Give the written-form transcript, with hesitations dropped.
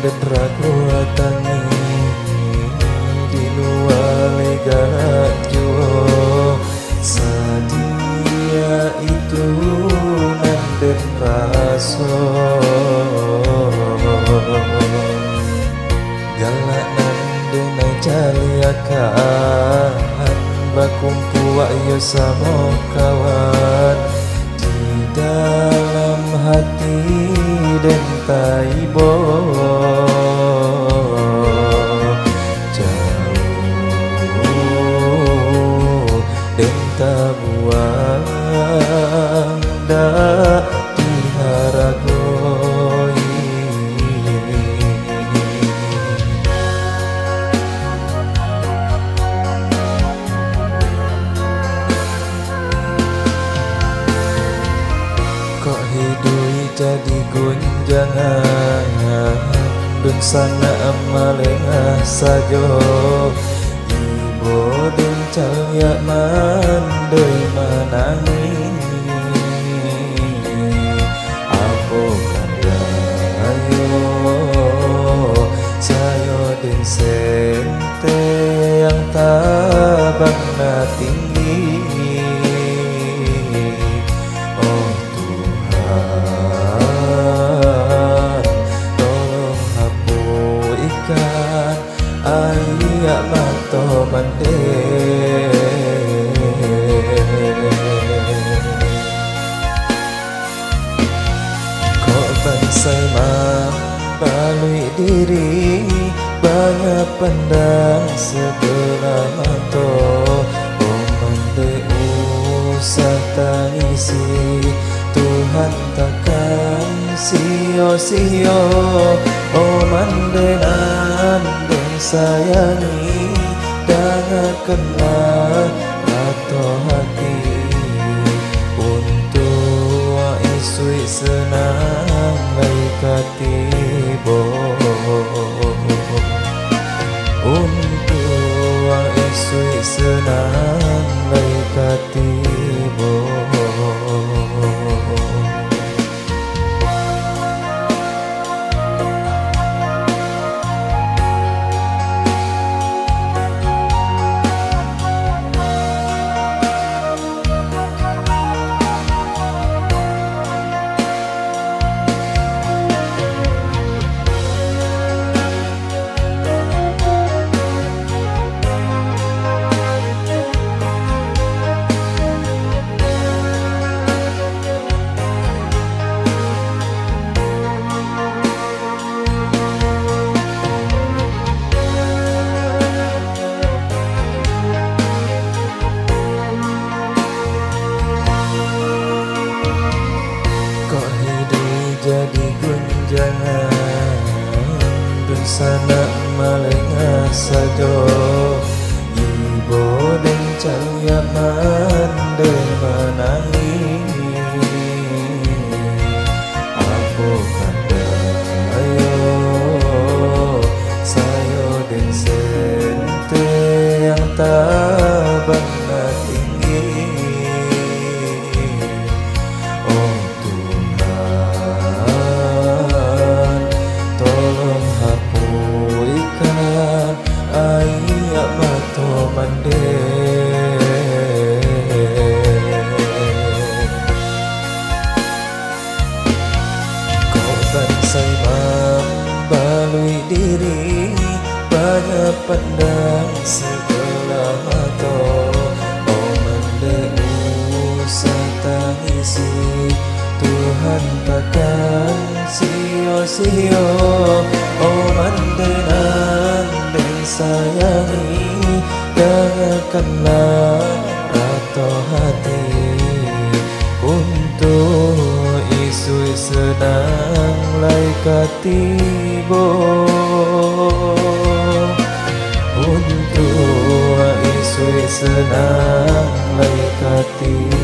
dan ragu tangi di luar legala juo sadia itu nanden raso galak nanden jaliakan bakumpu ayo sama kawan di dalam hati dan taibo jauh dan tabuang dak diharagoi kok hidui jadi gunjangan dun sana amalengah sajo ibo dun cahaya mandai manangi apo kandayo sayo den sente yang tabang na tinggi oh Ayah mato mande kok bansai balui diri banyak pandang sebelah mato oh mande usah tangisi Tuhan takkan sio-sio oh mande nande sayangi dan kenal atau hati untuk isui senang laikatibo untuk isui senang laikatibo jadi gunjangan dun sana malengah sajo ibo dan cahaya mandai manangi apo kandayo sayo den sente yang tabang na tinggi oh tolong hapuikan ayat mato mande kau bansai balui diri banyak pandang sebelah mato oh mande usah tangisi Tuhan takkan sio-sio oh mandenan dan sayangi dengarkanlah rato hati untuk isu sedang laikatibo untuk isu sedang laikatibo